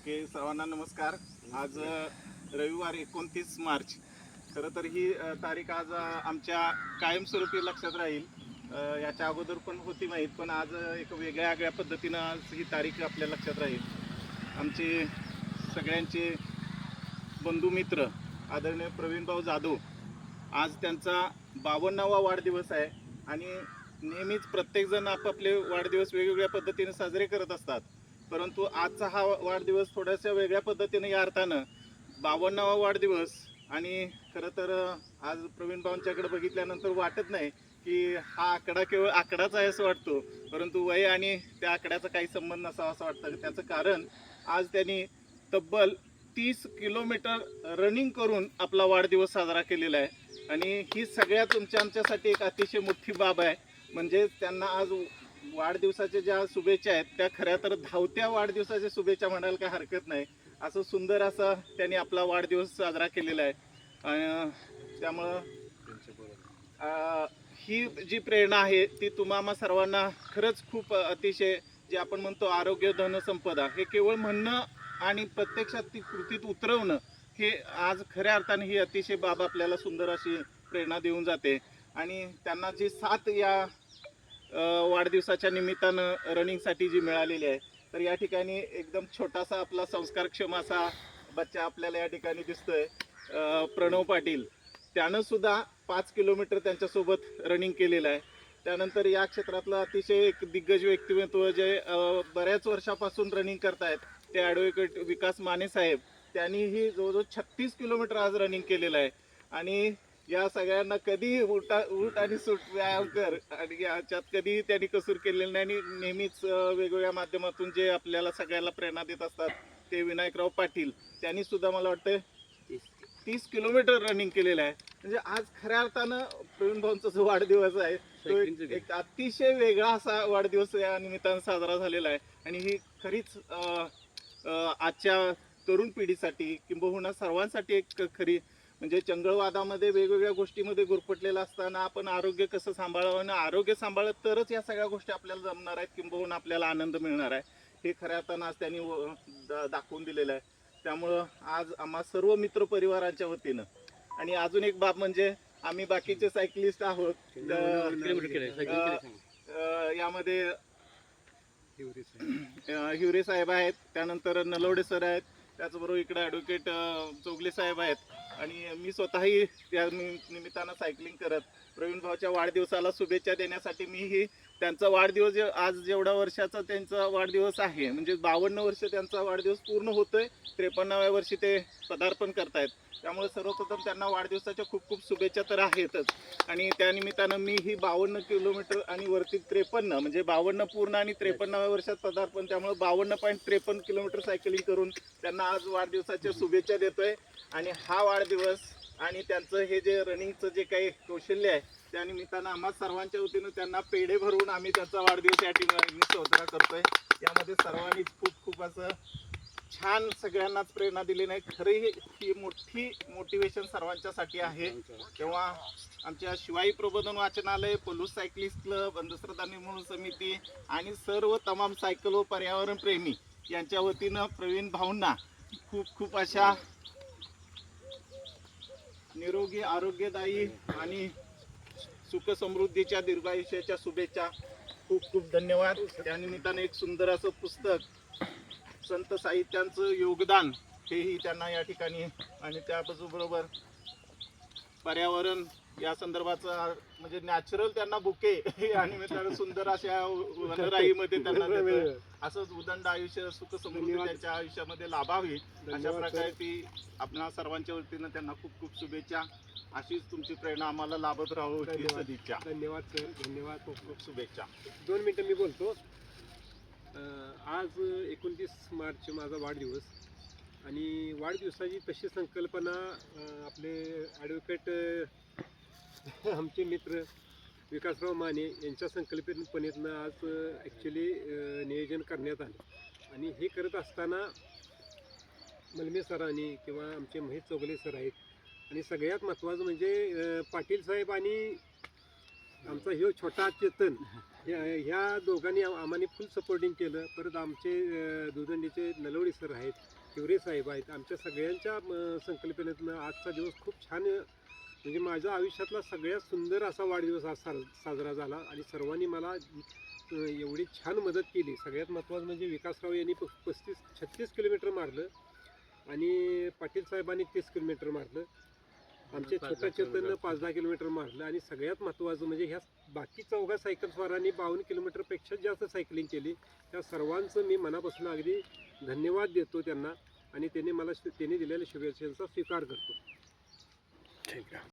Okay, सर्वांना नमस्कार. आज रविवार 29 मार्च. खरं तर ही तारीख आज आमच्या कायमस्वरूपी लक्षात राहील. याच्या अगोदर पण होती माहीत, पण आज एक वेगळ्या पद्धतीनं आज ही तारीख आपल्या लक्षात राहील. आमचे सगळ्यांचे बंधुमित्र आदरणीय प्रवीणभाऊ जाधव, आज त्यांचा 52वा वाढदिवस आहे. आणि नेहमीच प्रत्येकजण आपापले वाढदिवस वेगवेगळ्या पद्धतीने साजरे करत असतात, परंतु आजचा हा वाढदिवस थोड्याशा वेगळ्या पद्धतीने या अर्थानं 52वा वाढदिवस. आणि खरं तर आज प्रवीण भाऊंच्याकडे बघितल्यानंतर वाटत नाही की हा आकडा केवळ आकडाच आहे असं वाटतो, परंतु वय आणि त्या आकड्याचा काही संबंध नसावा असं वाटतं. त्याचं कारण आज त्यांनी तब्बल 30 किलोमीटर रनिंग करून आपला वाढदिवस साजरा केलेला आहे. आणि ही सगळ्या आमच्यासाठी एक अतिशय मोठी बाब आहे. म्हणजे त्यांना आज वाढदिवसाच्या ज्या शुभेच्छा आहेत त्या खऱ्या तर धावत्या वाढदिवसाच्या शुभेच्छा म्हणायला काही हरकत नाही. असं सुंदर असं त्यांनी आपला वाढदिवस साजरा केलेला आहे. त्यामुळं ही जी प्रेरणा आहे ती तुम्हा सर्वांना खरंच खूप अतिशय, जे आपण म्हणतो आरोग्य धन संपदा, हे केवळ म्हणणं आणि प्रत्यक्षात ती कृतीत उतरवणं, हे आज खऱ्या अर्थाने ही अतिशय बाब आपल्याला सुंदर अशी प्रेरणा देऊन जाते. आणि त्यांना जी साथ या वाढदिवसाच्या निमित्तानं रनिंगसाठी जी मिळालेली आहे, तर या ठिकाणी एकदम छोटासा आपला संस्कारक्षम असा बच्चा आपल्याला या ठिकाणी दिसतोय, प्रणव पाटील. त्यानं सुद्धा 5 किलोमीटर त्यांच्यासोबत रनिंग केलेलं आहे. त्यानंतर या क्षेत्रातलं अतिशय एक दिग्गज व्यक्तिमत्व जे बऱ्याच वर्षापासून रनिंग करतायत, ते ॲडव्होकेट विकास माने साहेब, त्यांनीही जवळजवळ 36 किलोमीटर आज रनिंग केलेलं आहे. आणि या सगळ्यांना कधी उठ आणि सूट व्यायाम कर, आणि याच्यात कधी त्यांनी कसूर केलेलं नाही. आणि नेहमीच वेगवेगळ्या माध्यमातून जे आपल्याला सगळ्याला प्रेरणा देत असतात ते विनायकराव पाटील, त्यांनी सुद्धा मला वाटतं 30 किलोमीटर रनिंग केलेलं आहे. म्हणजे आज खऱ्या अर्थानं प्रवीण भाऊंचा जो वाढदिवस आहे तो एक अतिशय वेगळा असा वाढदिवस या निमित्तानं साजरा झालेला आहे. आणि ही खरीच आजच्या तरुण पिढीसाठी किंबहुना सर्वांसाठी एक खरी, म्हणजे चंगळवादामध्ये वेगवेगळ्या गोष्टीमध्ये गुरफटलेलं असताना आपण आरोग्य कसं सांभाळावं, आणि आरोग्य सांभाळत तरच या सगळ्या गोष्टी आपल्याला जमणार आहेत, किंबहुना आपल्याला आनंद मिळणार आहे, हे खऱ्या अर्थानं आज त्यांनी दाखवून दिलेलं आहे. त्यामुळं आज आम्हा सर्व मित्र परिवारांच्या वतीनं, आणि अजून एक बाब म्हणजे आम्ही बाकीचे सायकलिस्ट आहोत, यामध्ये हिवरे साहेब आहेत, त्यानंतर नलवडे सर आहेत, त्याचबरोबर इकडे ॲडव्होकेट चौगले साहेब आहेत. आणि मी स्वतःही त्या निमित्तानं सायकलिंग करत प्रवीण भाऊच्या वाढदिवसाला शुभेच्छा देण्यासाठी मीही त्यांचा वाढदिवस आज जेवढा वर्षाचा त्यांचा वाढदिवस आहे, म्हणजे 52 वर्ष त्यांचा वाढदिवस पूर्ण होतोय, 53व्या वर्षी ते पदार्पण करतायत. त्यामुळे सर्वप्रथम त्यांना वाढदिवसाच्या खूप खूप शुभेच्छा तर आहेतच. आणि त्यानिमित्तानं मी ही 52 किलोमीटर आणि वरती 53, म्हणजे 52 पूर्ण आणि 53व्या वर्षात पदार्पण, त्यामुळे 52.53 किलोमीटर सायकलिंग करून त्यांना आज वाढदिवसाच्या शुभेच्छा देतोय. आणि हा वाढदिवस आणि त्यांचं हे जे रनिंगचं जे काही कौशल्य आहे, त्या निमित्तानं आम्हा सर्वांच्या वतीनं त्यांना पेढे भरवून आम्ही त्यांचा वाढदिवस या ठिकाणी साजरा करतोय. यामध्ये सर्वांनीच खूप खूप असं छान सगळ्यांनाच प्रेरणा दिली नाही. खरंही ही मोठी मोटिवेशन सर्वांच्यासाठी आहे. तेव्हा आमच्या शिवाई प्रबोधन वाचनालय, पलूस सायकलिस्ट क्लब, अंधश्रद्धा निर्मूलन समिती आणि सर्व तमाम सायकल व पर्यावरण प्रेमी यांच्या वतीनं प्रवीण भाऊंना खूप खूप अशा निरोगी, आरोग्यदायी आणि सुख समृद्धीच्या दीर्घायुष्याच्या शुभेच्छा. खूप खूप धन्यवाद. त्यानिमित्ताने एक सुंदर असं पुस्तक, संत साहित्यांचं योगदान, हेही त्यांना या ठिकाणी, आणि त्याबरोबर पर्यावरण या संदर्भाचं म्हणजे नॅचरल त्यांना बुके आणि सुंदर अशा वनराईमध्ये त्यांना देतोय. असंच उदंड आयुष्य, सुख समृद्धी त्यांच्या आयुष्यामध्ये लाभावी, अशा प्रकारे ती आपल्या सर्वांच्या वतीनं त्यांना खूप खूप शुभेच्छा. अशीच तुमची प्रेरणा आम्हाला लाभत राहू ही सदिच्छा. धन्यवाद सर, धन्यवाद, खूप खूप शुभेच्छा. 2 मिनिटं मी बोलतो. आज 29 मार्च माझा वाढदिवस, आणि वाढदिवसाची तशी संकल्पना आपले ॲडव्होकेट आमचे मित्र विकासराव माने यांच्या संकल्पनेतनं आज ॲक्च्युली नियोजन करण्यात आलं. आणि हे करत असताना मलमे सरांनी किंवा आमचे महेश चौगले सर आहेत, आणि सगळ्यात महत्त्वाचं म्हणजे पाटील साहेब आणि आमचा ह्यो छोटा चेतन ह्या दोघांनी आम्हाला फुल सपोर्टिंग केलं. परत आमचे दुदंडीचे नलवडी सर आहेत, तिवरे साहेब आहेत. आमच्या सगळ्यांच्या संकल्पनेतनं आजचा दिवस खूप छान, म्हणजे माझ्या आयुष्यातला सगळ्यात सुंदर असा वाढदिवस आज साजरा झाला. आणि सर्वांनी मला एवढी छान मदत केली. सगळ्यात महत्त्वाचं म्हणजे विकासराव यांनी 35-36 किलोमीटर मारलं आणि पाटील साहेबांनी 30 किलोमीटर मारलं. आमच्या छोट्या चेतननं 5-10 किलोमीटर मारलं. आणि सगळ्यात महत्त्वाचं म्हणजे ह्या बाकी चौघा सायकल स्वारांनी 52 किलोमीटरपेक्षा जास्त सायकलिंग केली. त्या सर्वांचं मी मनापासून अगदी धन्यवाद देतो त्यांना. आणि त्यांनी दिलेल्या शुभेच्छांचा स्वीकार करतो. ठीक आहे.